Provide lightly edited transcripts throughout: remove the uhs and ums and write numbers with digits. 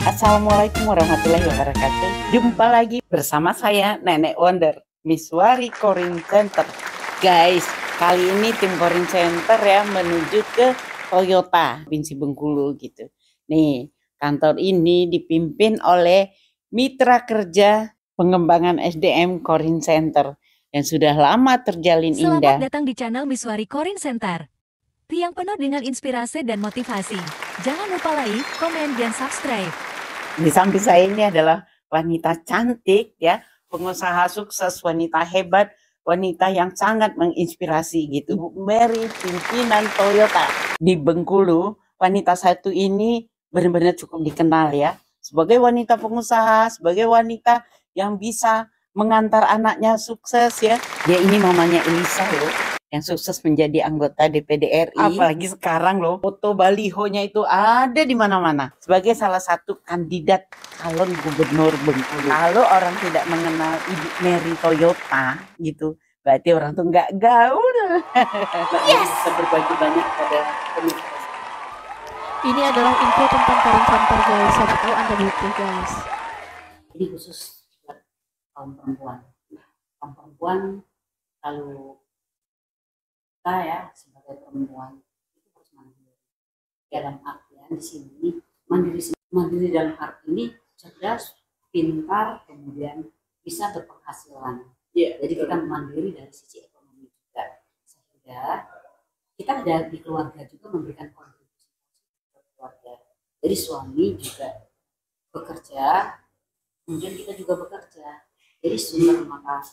Assalamualaikum warahmatullahi wabarakatuh. Jumpa lagi bersama saya Nenek Wonder, Miswari Corin Center. Guys, kali ini tim Corin Center ya menuju ke Toyota Provinsi Bengkulu gitu. Nih, kantor ini dipimpin oleh mitra kerja pengembangan SDM Corin Center yang sudah lama terjalin indah. Selamat datang di channel Miswari Corin Center yang penuh dengan inspirasi dan motivasi. Jangan lupa like, komen, dan subscribe. Di samping saya ini adalah wanita cantik ya, pengusaha sukses, wanita hebat, wanita yang sangat menginspirasi gitu. Bu Mary, pimpinan Toyota di Bengkulu. Wanita satu ini benar-benar cukup dikenal ya, sebagai wanita pengusaha, sebagai wanita yang bisa mengantar anaknya sukses ya. Dia ini mamanya Elisa loh, yang sukses menjadi anggota DPD RI. Apalagi sekarang loh, foto balihonya itu ada di mana-mana sebagai salah satu kandidat calon gubernur Bengkulu. Kalau orang tidak mengenal Ibu Mary Toyota gitu, berarti orang tuh nggak gaul. Yes. Bisa berbagi banyak pada pemirsa. Ini adalah info tentang Corin Center guys, siapa tahu Anda butuh guys. Ini khusus buat kaum perempuan. Kaum perempuan kalau kita ya sebagai perempuan itu harus mandiri. Dalam artian di sini mandiri dalam arti ini cerdas, pintar, kemudian bisa berpenghasilan. Jadi kita mandiri dari sisi ekonomi juga, sehingga kita ada di keluarga juga memberikan kontribusi ke keluarga. Jadi suami juga bekerja, kemudian kita juga bekerja. Jadi sumber mata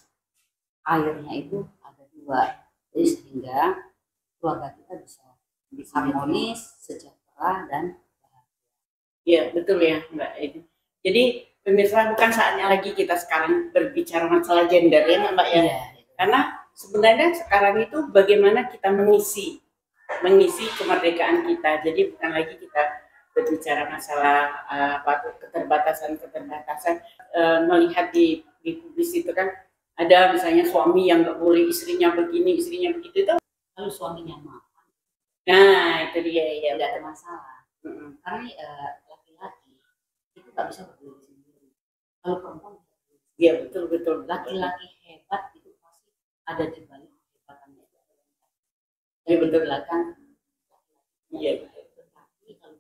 airnya itu ada dua. Jadi sehingga keluarga kita bisa harmonis, sejahtera, dan bahagia. Iya betul ya Mbak. Jadi pemirsa, bukan saatnya lagi kita sekarang berbicara masalah gender ya Mbak ya. Iya. Karena sebenarnya sekarang itu bagaimana kita mengisi kemerdekaan kita. Jadi bukan lagi kita berbicara masalah keterbatasan melihat di publis itu kan. Ada misalnya suami yang nggak boleh istrinya begini, istrinya begitu itu, lalu suaminya maaf. Nah itu dia ya, tidak ada masalah. Karena laki-laki itu nggak bisa berdiri sendiri. Kalau perempuan, ya betul. Laki-laki hebat itu pasti ada di balik kehebatannya. Ya betul belakang. Iya betul. Tapi kalau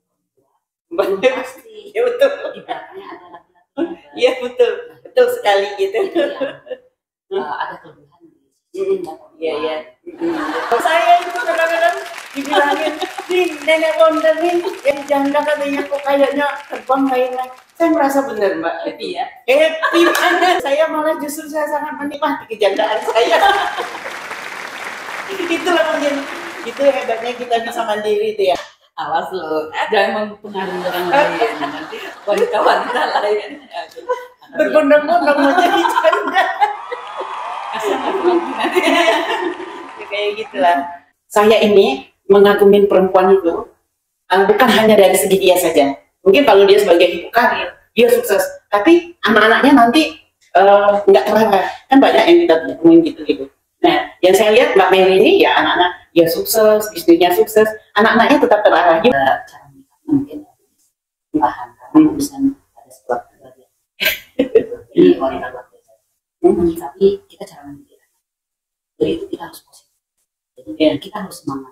perempuan pasti ya betul. Di belakangnya ada laki-laki. Iya betul sekali gitu. Ada kelebihan di sisi iya. Saya itu kadang-kadang dibilangin nih Nenek Wonder nih yang janda katanya kok kayaknya terbang kayaknya. Saya merasa benar Mbak, happy ya, happy banget. Saya malah justru saya sangat menikmati kejandaan saya. Itulah mungkin itu hebatnya kita bisa mandiri itu ya. Awas loh, jangan mempengaruhi orang lain, nanti wanita-wanita lain berbondong-bondong mau jadi janda. Ya, kayak gitulah. Saya ini mengagumin perempuan itu bukan hanya dari segi dia saja. Mungkin kalau dia sebagai ibu karir, dia sukses, tapi anak-anaknya nanti nggak terarah. Kan banyak yang kita temuin gitu. Nah, yang saya lihat Mbak Mary ini ya anak-anak dia sukses, istrinya sukses, anak-anaknya tetap terarah. Cara mungkin bahan karena bisa ada sebuah kebahagiaan. Ini wanita luar biasa. Tapi kita cara memikirkan. Jadi itu kita harus positif. Jadi kita harus semangat.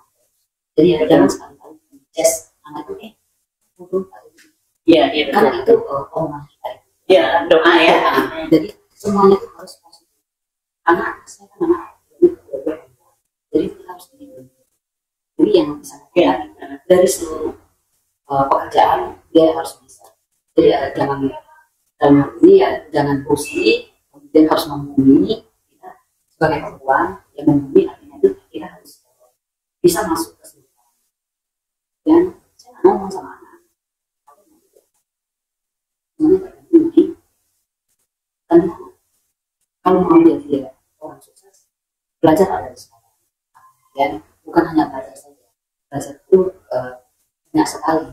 Jadi jangan sekali-kali just anak itu iya karena itu omongan kita. Iya doa ya. Jadi semuanya itu harus positif. Anak saya kan anak. Jadi kita harus begini. Jadi yang bisa dari seluruh pekerjaan dia harus bisa. Jadi jangan pusing. Dan harus membumi kita sebagai perempuan yang membumi artinya itu kita harus bisa masuk ke situ. Dan saya ngomong sama anak, sebenarnya penting kan kalau mau dia orang sukses belajar ada di sekolah. Dan bukan hanya belajar saja, belajar itu banyak sekali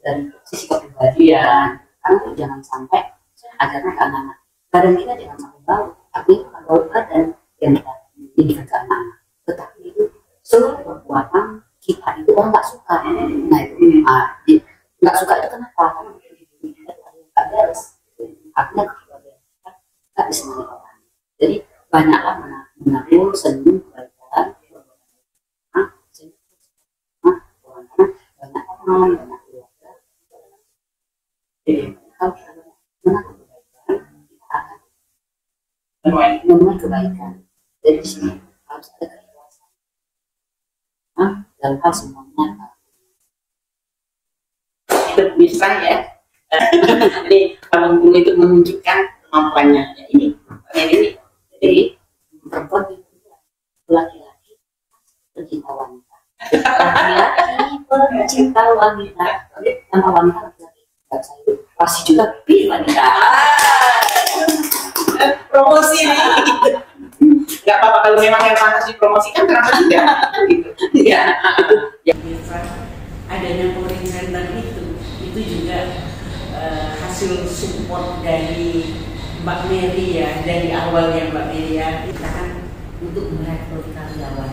dari sisi kepribadian. Karena jangan sampai ajarnya ke anak-anak. Badan kita jangan sampai bau, tapi bukan bau badan yang kita didikan ke anak-anak, tetapi itu seluruh perbuatan kita itu orang nggak suka. Nah itu nggak suka itu kenapa? Karena nggak beres, artinya nggak bisa menilai. Jadi banyaklah menabur senyum kebaikan, banyak teman, banyak keluarga. Jadi kalau kita menabur kebaikan, kita akan menuai kebaikan. Dari sini harus ada keikhlasan. Dalam hal semuanya itu bisa ya. Jadi kalau guru itu menunjukkan kemampuannya. Ya, ini jadi perempuan itu laki-laki pencinta wanita, laki-laki pencinta wanita, sama wanita laki-laki pasti juga pilih wanita. Promosi nih. Gak apa-apa kalau memang yang pantas dipromosikan, kenapa tidak? Gitu. Ya. Adanya Coring Center itu juga hasil support dari Mbak Mary ya, dari awal ya Mbak Mary ya. Kita kan untuk merekrut karyawan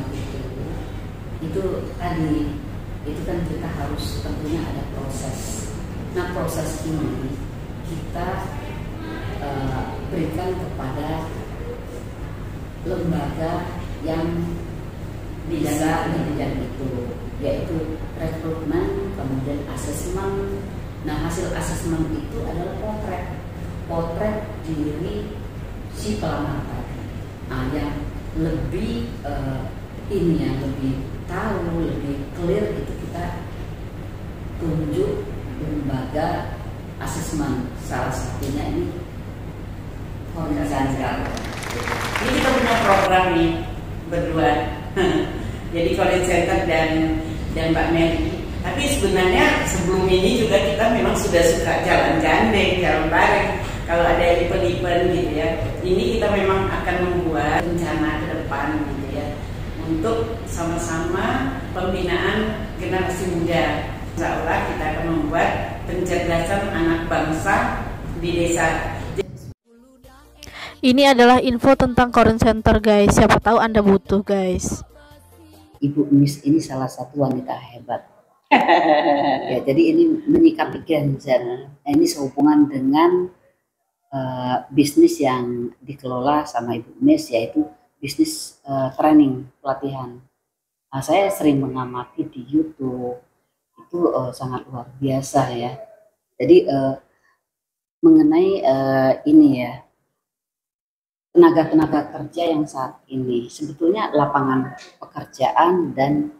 itu tadi itu kan kita harus tentunya ada proses. Nah proses ini kita berikan kepada lembaga yang bisa di bidang itu, yaitu rekrutmen, kemudian asesmen. Nah hasil asesmen itu adalah potret diri si pelamar tadi. Nah, yang lebih ini yang lebih tahu, lebih clear itu kita tunjuk lembaga asesmen, salah satunya ini Coring Center. Ini kita punya program nih berdua. Jadi Coring Center dan Mbak Mary. Tapi sebenarnya sebelum ini juga kita memang sudah suka jalan gandeng, jalan bareng. Kalau ada event-event gitu ya, ini kita memang akan membuat rencana ke depan gitu ya, untuk sama-sama pembinaan generasi muda. Insya Allah kita akan membuat pencerdasan anak bangsa di desa. Ini adalah info tentang Coring Center guys, siapa tahu Anda butuh guys. Ibu Miss ini salah satu wanita hebat. Ya, jadi ini menyikapi Gen Z. Nah, ini sehubungan dengan bisnis yang dikelola sama Ibu Miss, yaitu bisnis training, pelatihan. Nah, saya sering mengamati di YouTube, itu sangat luar biasa ya. Jadi mengenai ini ya, tenaga kerja yang saat ini sebetulnya lapangan pekerjaan dan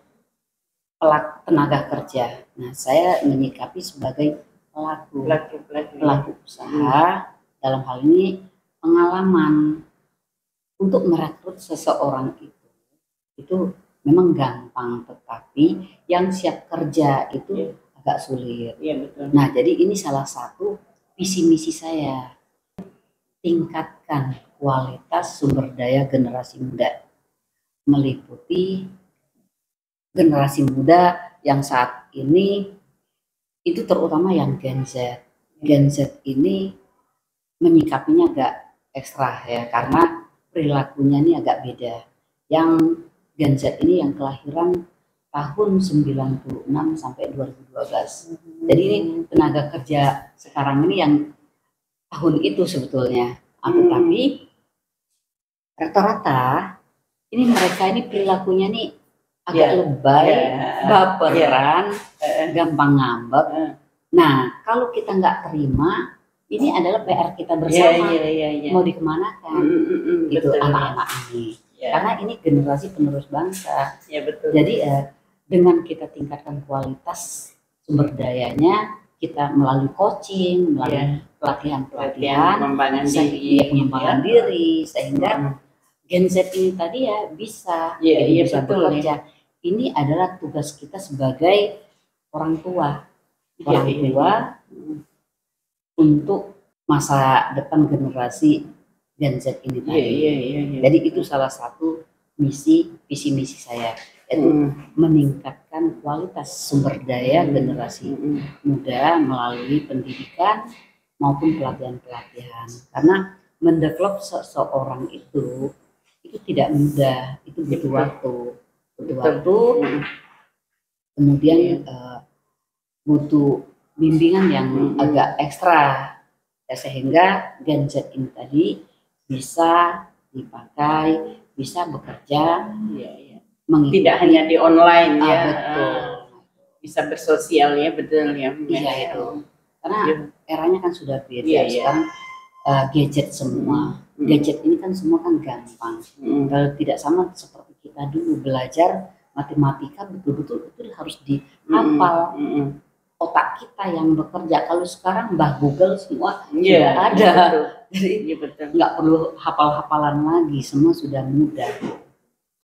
tenaga kerja. Nah, saya menyikapi sebagai pelaku usaha. Dalam hal ini pengalaman untuk merekrut seseorang itu memang gampang, tetapi yang siap kerja itu agak sulit. Iya, betul. Nah, jadi ini salah satu visi misi saya, tingkatkan kualitas sumber daya generasi muda, meliputi generasi muda yang saat ini itu terutama yang Gen Z. Gen Z ini menyikapinya agak ekstra ya, karena perilakunya ini agak beda. Yang Gen Z ini yang kelahiran tahun 96 sampai 2012. Jadi ini tenaga kerja sekarang ini yang tahun itu sebetulnya. Tetapi rata-rata ini mereka ini perilakunya nih agak lebay, baperan, gampang ngambek. Nah, kalau kita nggak terima, ini adalah PR kita bersama. Mau dikemanakan itu anak-anak ini? Karena ini generasi penerus bangsa. Ya, betul. Jadi dengan kita tingkatkan kualitas sumber dayanya, kita melalui coaching, melalui pelatihan-pelatihan, pengembangan diri, sehingga Gen Z ini tadi ya bisa bekerja. Ini adalah tugas kita sebagai orang tua, untuk masa depan generasi Gen Z ini tadi. Jadi itu salah satu visi misi saya, yaitu meningkatkan kualitas sumber daya generasi muda melalui pendidikan maupun pelatihan-pelatihan. Karena mendevelop seseorang itu tidak mudah, itu butuh waktu, kemudian butuh bimbingan yang agak ekstra, ya, sehingga gadget ini tadi bisa dipakai, bisa bekerja, mengikuti. Tidak hanya di online ya, Betul. bisa bersosial ya, betul ya. Iya itu, karena eranya kan sudah beda. Sekarang gadget semua, gadget ini kan semua kan gampang. Kalau tidak sama seperti kita dulu belajar matematika, betul-betul itu harus dihafal. Otak kita yang bekerja. Kalau sekarang Mbah Google semua sudah ada, jadi nggak perlu hafal-hafalan lagi, semua sudah mudah.